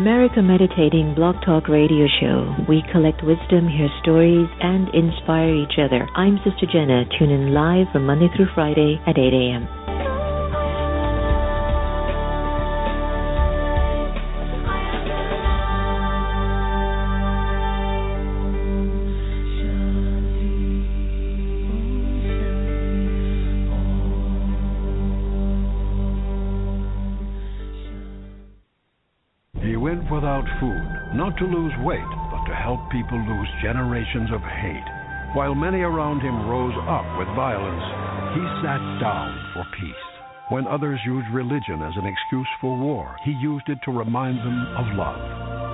America Meditating Blog Talk Radio Show. We collect wisdom, hear stories, and inspire each other. I'm Sister Jenna. Tune in live from Monday through Friday at 8 a.m. Without food, not to lose weight, but to help people lose generations of hate. While many around him rose up with violence, he sat down for peace. When others used religion as an excuse for war, he used it to remind them of love.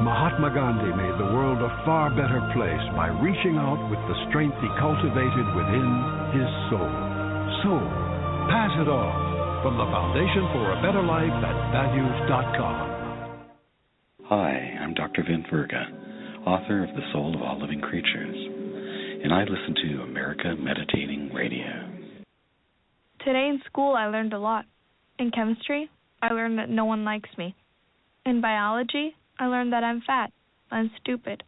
Mahatma Gandhi made the world a far better place by reaching out with the strength he cultivated within his soul. Soul, pass it on. From the Foundation for a Better Life at values.com. Hi, I'm Dr. Vin Verga, author of The Soul of All Living Creatures, and I listen to America Meditating Radio. Today in school I learned a lot. In chemistry, I learned that no one likes me. In biology, I learned that I'm fat, I'm stupid.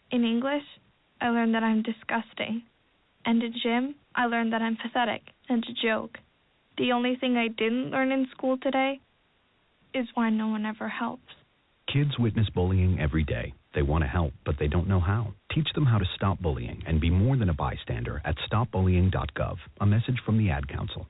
In English, I learned that I'm disgusting. And in gym, I learned that I'm pathetic and a joke. The only thing I didn't learn in school today is why no one ever helps. Kids witness bullying every day. They want to help, but they don't know how. Teach them how to stop bullying and be more than a bystander at stopbullying.gov. A message from the Ad Council.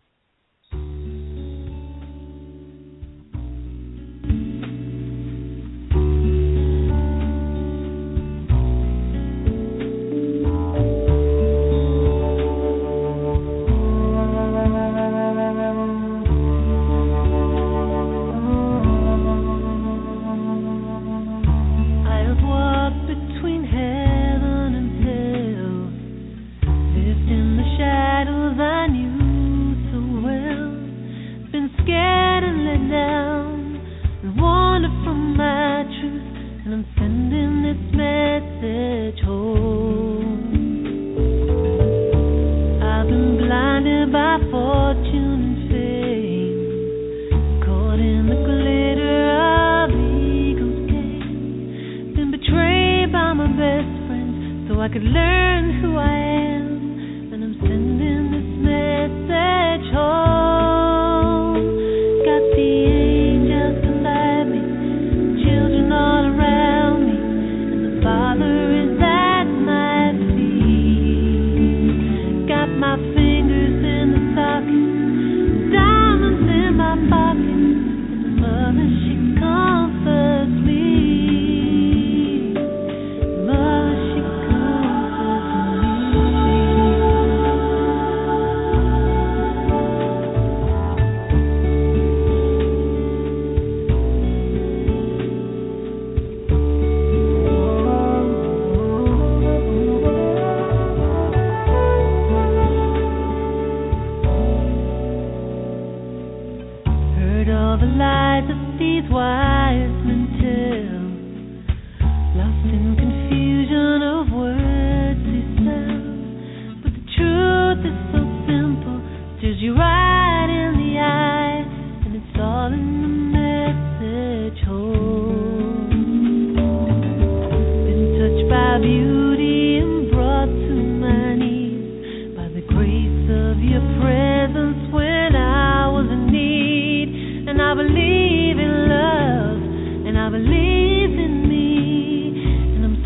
I believe in love, and I believe in me, and I'm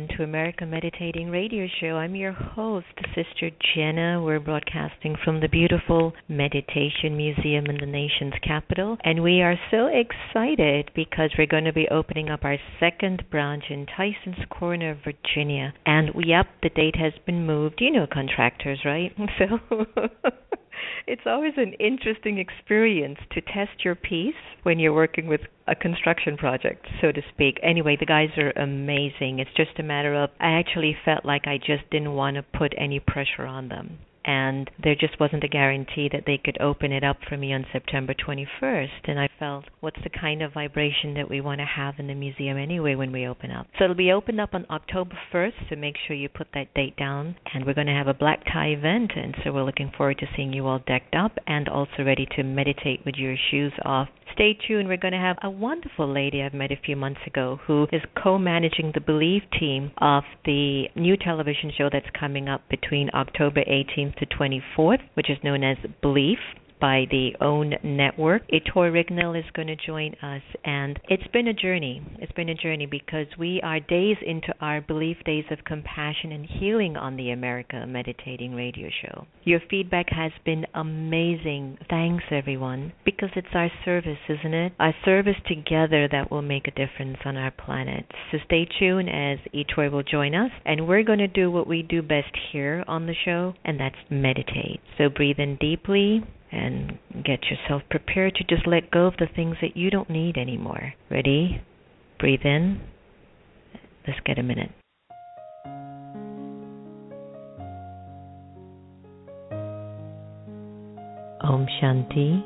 everyone, to America Meditating Radio Show. I'm your host, Sister Jenna. We're broadcasting from the beautiful Meditation Museum in the nation's capital. And we are so excited because we're going to be opening up our second branch in Tysons Corner, Virginia. And the date has been moved. You know contractors, right? So it's always an interesting experience to test your piece when you're working with a construction project, so to speak. Anyway, the guys are amazing. It's just a matter of, I actually felt like I just didn't want to put any pressure on them. And there just wasn't a guarantee that they could open it up for me on September 21st. And I felt, what's the kind of vibration that we want to have in the museum anyway when we open up? So it'll be opened up on October 1st, so make sure you put that date down. And we're going to have a black tie event, and so we're looking forward to seeing you all decked up and also ready to meditate with your shoes off. Stay tuned. We're going to have a wonderful lady I've met a few months ago who is co-managing the Believe team of the new television show that's coming up between October 18th to 24th, which is known as Believe by the OWN network. Etoy Ridgnal is going to join us, and it's been a journey. It's been a journey because we are days into our Belief Days of Compassion and Healing on the America Meditating Radio Show. Your feedback has been amazing. Thanks, everyone, because it's our service, isn't it? Our service together that will make a difference on our planet. So stay tuned as Etoy will join us, and we're going to do what we do best here on the show, and that's meditate. So breathe in deeply and get yourself prepared to just let go of the things that you don't need anymore. Ready? Breathe in. Let's get a minute. Om Shanti.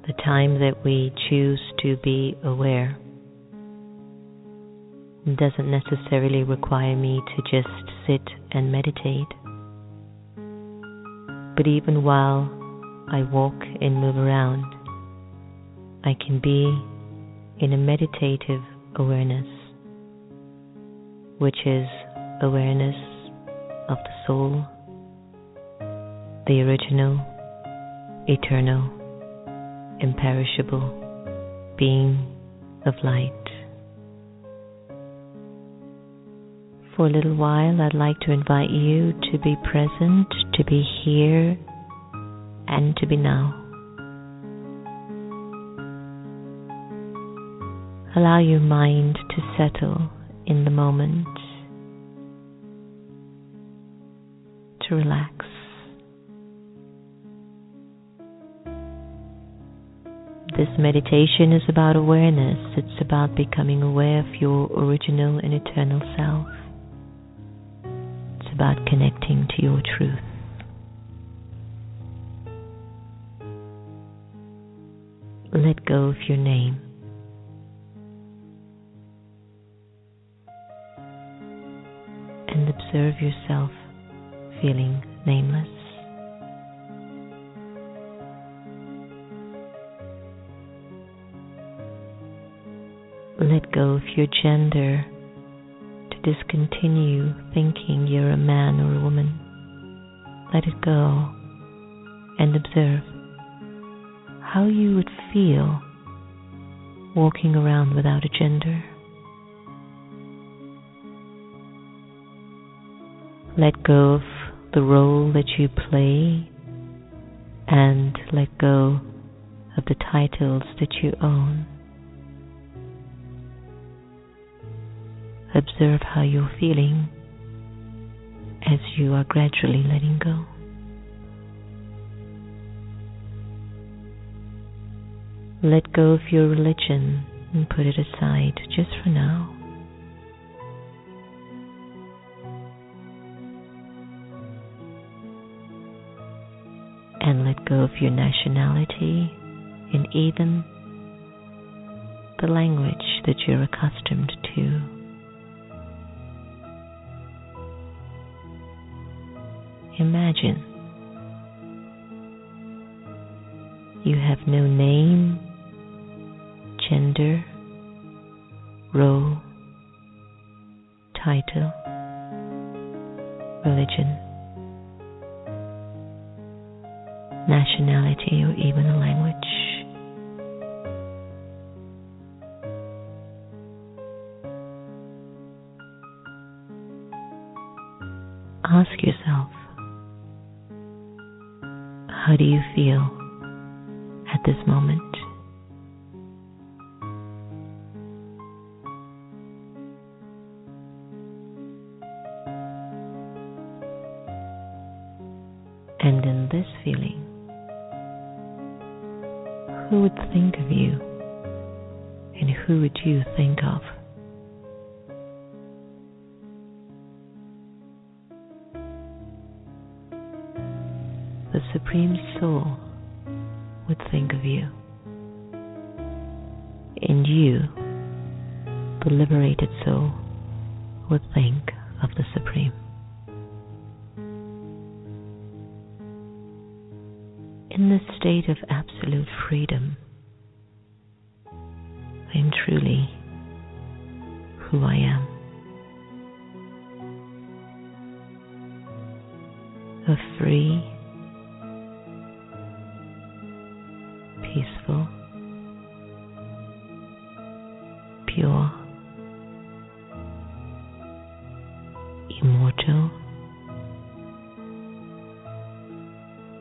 The time that we choose to be aware doesn't necessarily require me to just sit and meditate. But even while I walk and move around, I can be in a meditative awareness, which is awareness of the soul, the original, eternal, imperishable being of light. For a little while, I'd like to invite you to be present, to be here, and to be now. Allow your mind to settle in the moment, to relax. This meditation is about awareness. It's about becoming aware of your original and eternal self. It's about connecting to your truth. Let go of your name. And observe yourself feeling nameless. Let go of your gender, to discontinue thinking you're a man or a woman. Let it go and observe how you would feel walking around without a gender. Let go of the role that you play and let go of the titles that you own. Observe how you're feeling as you are gradually letting go. Let go of your religion and put it aside just for now. And let go of your nationality and even the language that you're accustomed to. Imagine you have no name, gender, role, title, religion, nationality, or even a language. ask yourself, how do you feel at this moment? And in this feeling, who would think of you, and who would you think of? The Supreme Soul would think of you, and you, the liberated soul, would think of the Supreme. In this state of absolute freedom, I am truly who I am. A free, peaceful, pure, immortal,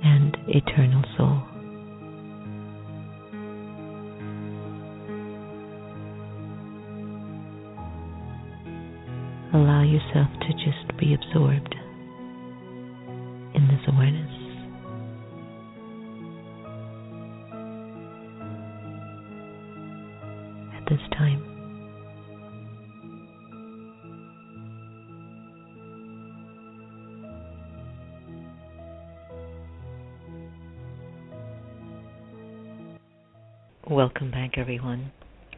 and eternal soul. Allow yourself to just be absorbed in this awareness. At this time, welcome back, everyone.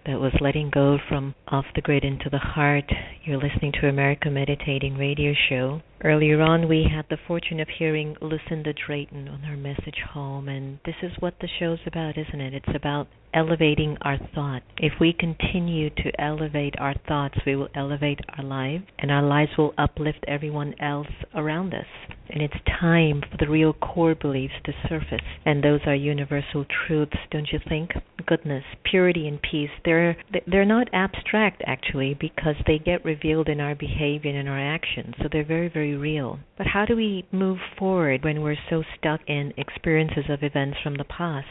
That was Letting Go from Off the Grid into the Heart. You're listening to America Meditating Radio Show. Earlier on, we had the fortune of hearing Lucinda Drayton on her message home, and this is what the show's about, isn't it? It's about elevating our thought. If we continue to elevate our thoughts, we will elevate our lives, and our lives will uplift everyone else around us. And it's time for the real core beliefs to surface, and those are universal truths, don't you think? Goodness, purity, and peace, they're not abstract, actually, because they get revealed in our behavior and in our actions, so they're very, very real. But how do we move forward when we're so stuck in experiences of events from the past?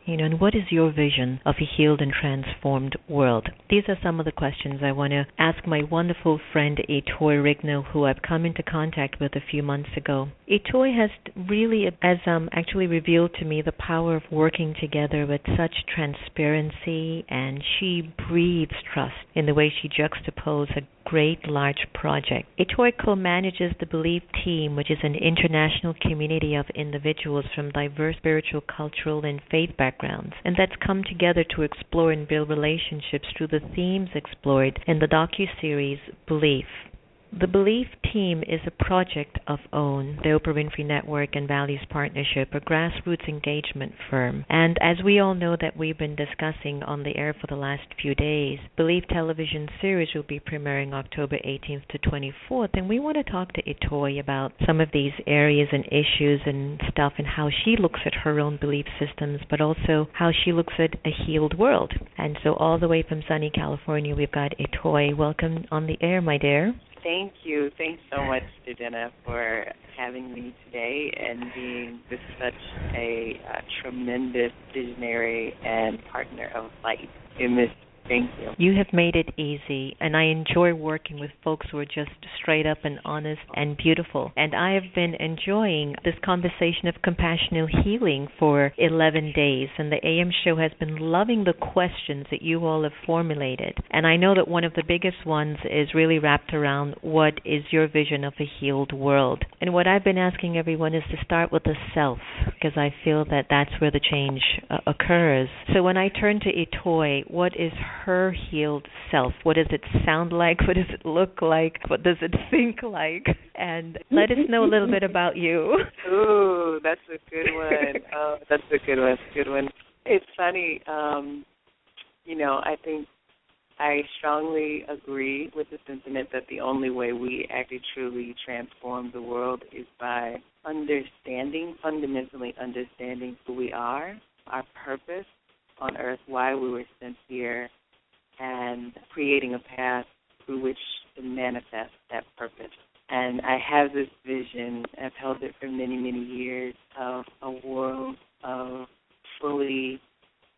And what is your vision of a healed and transformed world? These are some of the questions I want to ask my wonderful friend Etoy Ridgnal, who I've come into contact with a few months ago. Etoy has really actually revealed to me the power of working together with such transparency, and she breathes trust in the way she juxtaposes a great large project. Etoy co-manages the Belief Team, which is an international community of individuals from diverse spiritual, cultural, and faith backgrounds, and that's come together to explore and build relationships through the themes explored in the docu-series Belief. The Belief Team is a project of OWN, the Oprah-Winfrey-Network and Values Partnership, a grassroots engagement firm. And as we all know that we've been discussing on the air for the last few days, Belief television series will be premiering October 18th to 24th, and we want to talk to Etoy about some of these areas and issues and stuff, and how she looks at her own belief systems, but also how she looks at a healed world. And so all the way from sunny California, we've got Etoy. Welcome on the air, my dear. Thank you. Thanks so much, Sister Jenna, for having me today and being such a tremendous visionary and partner of light in this. Thank you. You have made it easy, and I enjoy working with folks who are just straight up and honest and beautiful. And I have been enjoying this conversation of compassionate healing for 11 days, and the AM show has been loving the questions that you all have formulated. And I know that one of the biggest ones is really wrapped around what is your vision of a healed world. And what I've been asking everyone is to start with the self, because I feel that that's where the change occurs. So when I turn to Etoy, what is her healed self? What does it sound like? What does it look like? What does it think like? And let us know a little bit about you. Ooh, that's a good one. Oh, that's a good one. Good one. It's funny. I think I strongly agree with the sentiment that the only way we actually truly transform the world is by fundamentally understanding who we are, our purpose on earth, why we were sent here, and creating a path through which to manifest that purpose. And I have this vision, I've held it for many, many years, of a world of fully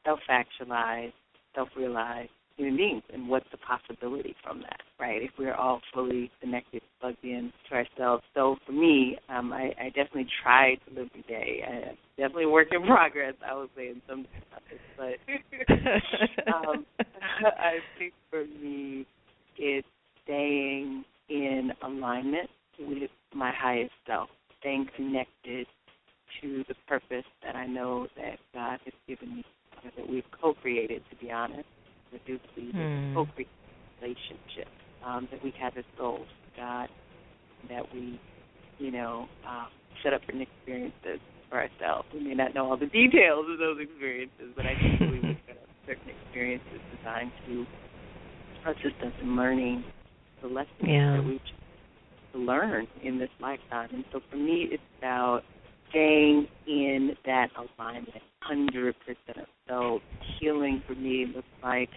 self-actualized, self-realized human beings, and what's the possibility from that, right? If we're all fully connected, plugged in to ourselves. So for me, I definitely try to live the day. Definitely a work in progress, I would say, in some cases. But I think for me, it's staying in alignment with my highest self, staying connected to the purpose that I know that God has given me, that we've co-created, to be honest. I do believe it's a co-created relationship that we have as souls with God, that we, set up certain experiences for ourselves. We may not know all the details of those experiences, but I do believe we've set up certain experiences designed to assist us in learning the lessons that we learn in this lifetime. And so for me, it's about staying in that alignment 100%. So healing for me looks like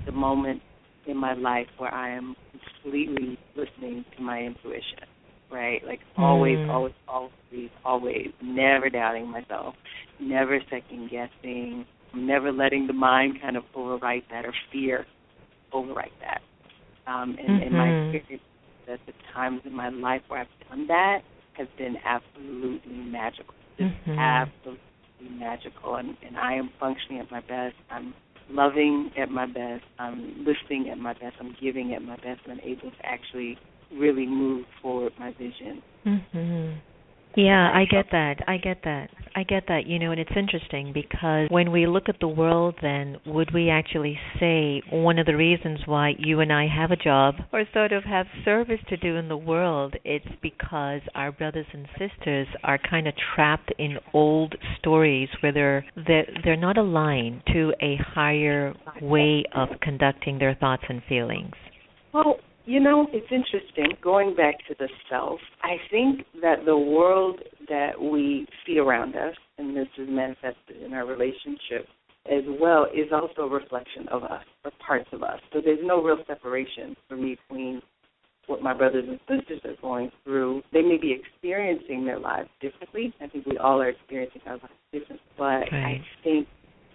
the moment in my life where I am completely listening to my intuition, right? Like always, never doubting myself, never second-guessing, never letting the mind kind of overwrite that, or fear overwrite that. And my experience at the times in my life where I've done that has been absolutely magical, just absolutely magical. And I am functioning at my best. I'm loving at my best. I'm listening at my best. I'm giving at my best. And I'm able to actually really move forward my vision. Yeah, I get that. And it's interesting because when we look at the world, then would we actually say one of the reasons why you and I have a job or sort of have service to do in the world, it's because our brothers and sisters are kind of trapped in old stories where they're not aligned to a higher way of conducting their thoughts and feelings. Well, it's interesting, going back to the self, I think that the world that we see around us, and this is manifested in our relationship as well, is also a reflection of us, or parts of us. So there's no real separation for me between what my brothers and sisters are going through. They may be experiencing their lives differently. I think we all are experiencing our lives differently. But I think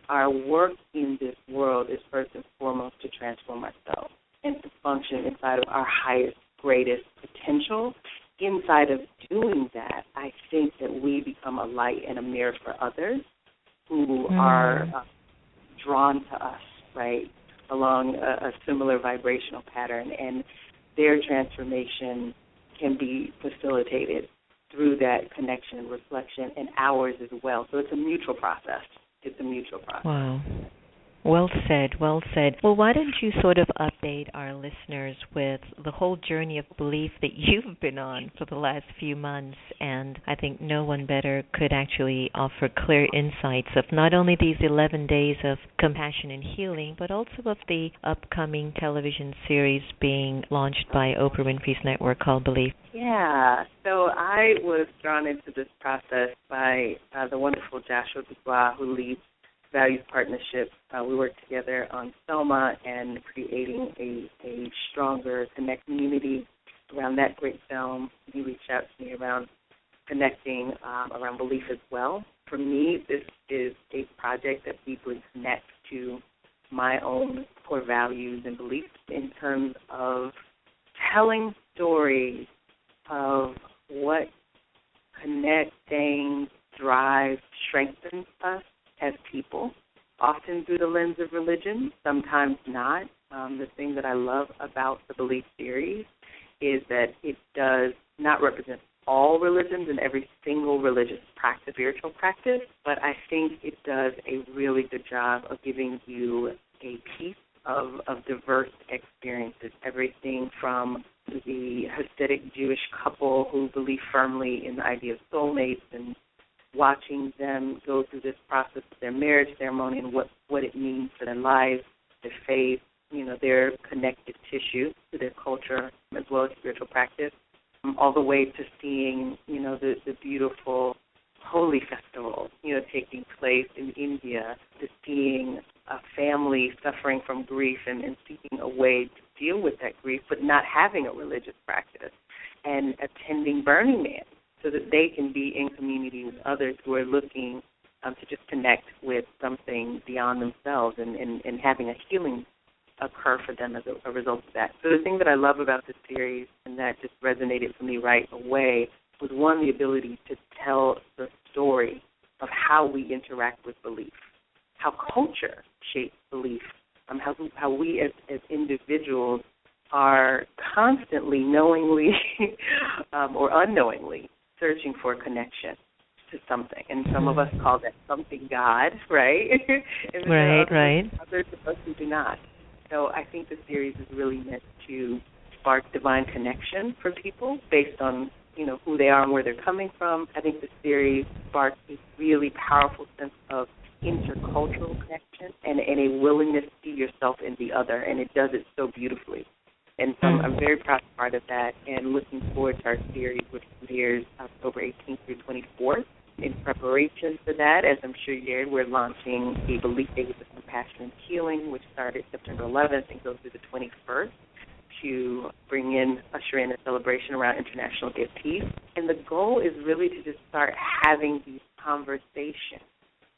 our work in this world is first and foremost to transform ourselves and to function inside of our highest, greatest potential. Inside of doing that, I think that we become a light and a mirror for others who are drawn to us, right, along a similar vibrational pattern, and their transformation can be facilitated through that connection and reflection, and ours as well. So it's a mutual process. Wow. Well said, well said. Well, why don't you sort of update our listeners with the whole journey of belief that you've been on for the last few months, and I think no one better could actually offer clear insights of not only these 11 days of compassion and healing, but also of the upcoming television series being launched by Oprah Winfrey's network called Belief. Yeah, so I was drawn into this process by the wonderful Joshua Dubois, who leads Values Partnership. We worked together on Selma and creating a stronger connect community around that great film. He reached out to me around connecting around belief as well. For me, this is a project that deeply connects to my own core values and beliefs in terms of telling stories of what connecting, drives, strengthens us as people, often through the lens of religion, sometimes not. The thing that I love about the Belief series is that it does not represent all religions and every single religious practice, spiritual practice, but I think it does a really good job of giving you a piece of diverse experiences, everything from the Hasidic Jewish couple who believe firmly in the idea of soulmates and watching them go through this process of their marriage ceremony and what it means for their lives, their faith, their connective tissue to their culture as well as spiritual practice, all the way to seeing, the beautiful Holi festival, taking place in India, to seeing a family suffering from grief and seeking a way deal with that grief, but not having a religious practice, and attending Burning Man so that they can be in community with others who are looking to just connect with something beyond themselves and having a healing occur for them as a result of that. So the thing that I love about this series, and that just resonated for me right away, was one, the ability to tell the story of how we interact with belief, how culture shapes belief, how we as individuals are constantly, knowingly or unknowingly, searching for a connection to something. And some of us call that something God, right? And right. Others of us who do not. So I think the series is really meant to spark divine connection for people based on, who they are and where they're coming from. I think the series sparks a really powerful sense of intercultural connection and a willingness to see yourself in the other, and it does it so beautifully. And so I'm very proud to be part of that and looking forward to our series, which premieres October 18th through 24th. In preparation for that, as I'm sure you heard, we're launching the Belief Days of Compassion and Healing, which started September 11th and goes through the 21st, to usher in a celebration around International Day of Peace. And the goal is really to just start having these conversations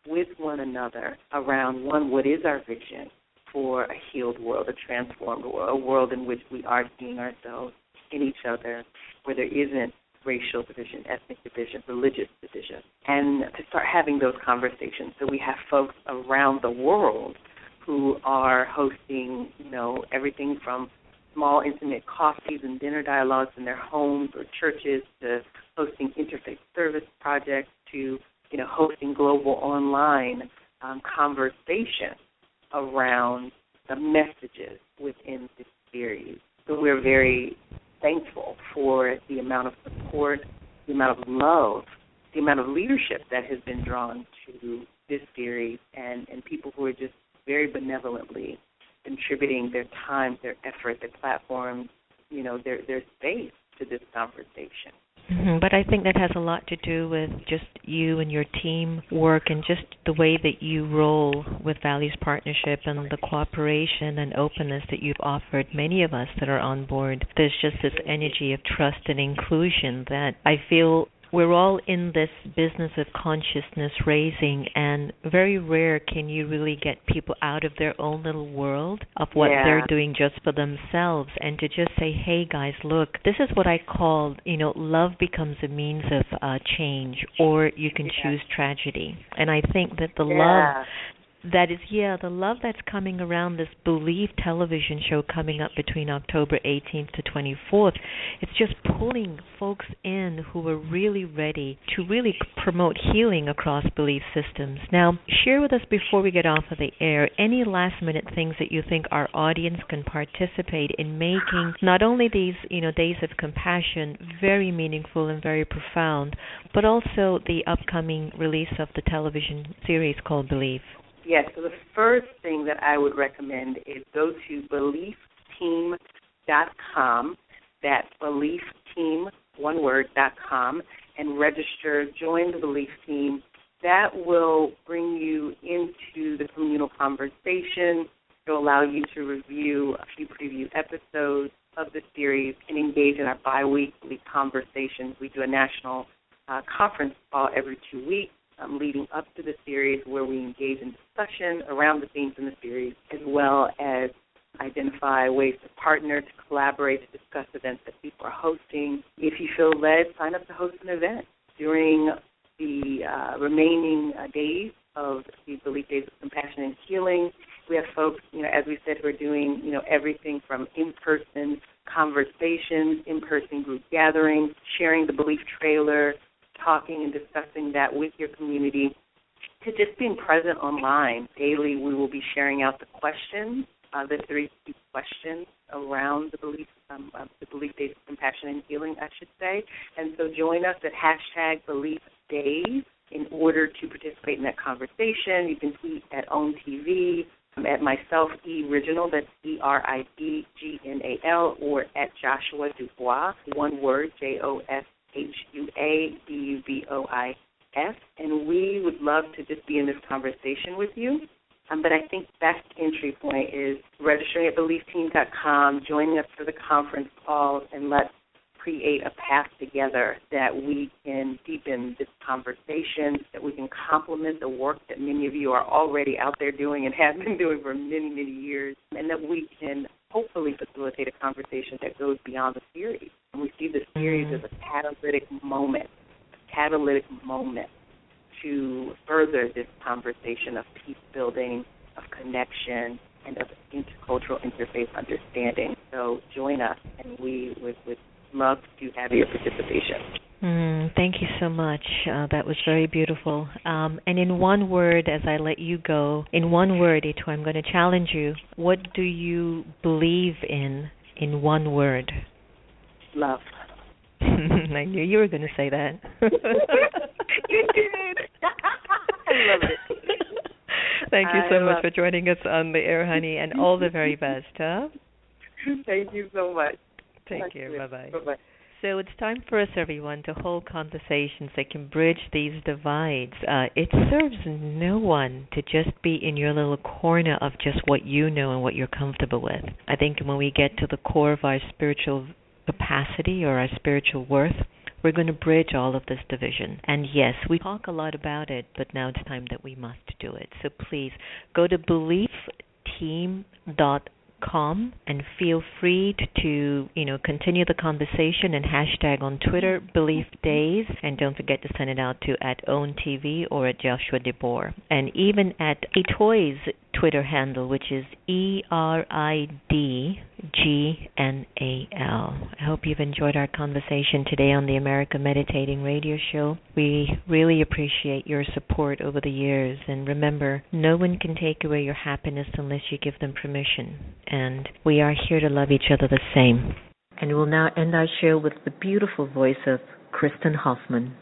with one another around, one, what is our vision for a healed world, a transformed world, a world in which we are seeing ourselves in each other, where there isn't racial division, ethnic division, religious division, and to start having those conversations. So we have folks around the world who are hosting, everything from small, intimate coffees and dinner dialogues in their homes or churches to hosting interfaith service projects to, hosting global online conversations around the messages within this series. So we're very thankful for the amount of support, the amount of love, the amount of leadership that has been drawn to this series, and people who are just very benevolently contributing their time, their effort, their platforms, their space to this conversation. But I think that has a lot to do with just you and your team work and just the way that you roll with Values Partnership and the cooperation and openness that you've offered many of us that are on board. There's just this energy of trust and inclusion that I feel we're all in this business of consciousness raising, and very rare can you really get people out of their own little world of what they're doing just for themselves, and to just say, hey guys, look, this is what I call, love becomes a means of change, or you can choose tragedy. And I think that the love the love that's coming around this Belief television show coming up between October 18th to 24th, it's just pulling folks in who are really ready to really promote healing across belief systems. Now, share with us before we get off of the air any last-minute things that you think our audience can participate in making not only these, Days of Compassion very meaningful and very profound, but also the upcoming release of the television series called Belief. Yes, so the first thing that I would recommend is go to beliefteam.com, that's beliefteam.com, and register, join the Belief Team. That will bring you into the communal conversation. It will allow you to review a few preview episodes of the series and engage in our bi-weekly conversations. We do a national conference call every 2 weeks. Leading up to the series, where we engage in discussion around the themes in the series, as well as identify ways to partner, to collaborate, to discuss events that people are hosting. If you feel led, sign up to host an event during the remaining days of the Belief Days of Compassion and Healing. We have folks, as we said, who are doing, everything from in-person conversations, in-person group gatherings, sharing the Belief trailer, talking and discussing that with your community, to just being present online. Daily, we will be sharing out the questions, the 3 questions around the Belief Days of Compassion and Healing, I should say. And so join us at #BeliefDays in order to participate in that conversation. You can tweet at OwnTV, at myself, Ridgnal, that's Ridgnal, or at Joshua Dubois, one word, JOSHUADUBOIS, and we would love to just be in this conversation with you. But I think best entry point is registering at BeliefTeam.com, joining us for the conference calls, and let's create a path together that we can deepen this conversation, that we can complement the work that many of you are already out there doing and have been doing for many, many years, and that we can hopefully facilitate a conversation that goes beyond the series. And we see the series as a catalytic moment to further this conversation of peace building, of connection, and of intercultural interfaith understanding. So join us, and we would love to have your participation. Thank you so much. That was very beautiful. And in one word, as I let you go, in one word, Etoy, I'm going to challenge you. What do you believe in one word? Love. I knew you were going to say that. You did. I love it. Thank you so much for joining us on the air, honey, and all the very best, huh? Thank you so much. Take care. Bye-bye. Bye-bye. So it's time for us, everyone, to hold conversations that can bridge these divides. It serves no one to just be in your little corner of just what you know and what you're comfortable with. I think when we get to the core of our spiritual capacity or our spiritual worth, we're going to bridge all of this division. And yes, we talk a lot about it, but now it's time that we must do it. So please go to BeliefTeam.com and feel free to continue the conversation and hashtag on Twitter Belief Days, and don't forget to send it out to @OwnTV or at Joshua DeBoer, and even at Etoy's Twitter handle, which is ERIDGNAL. I hope you've enjoyed our conversation today on the America Meditating Radio Show. We really appreciate your support over the years, and remember, no one can take away your happiness unless you give them permission, and we are here to love each other the same. And we'll now end our show with the beautiful voice of Kristen Hoffman.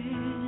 dancing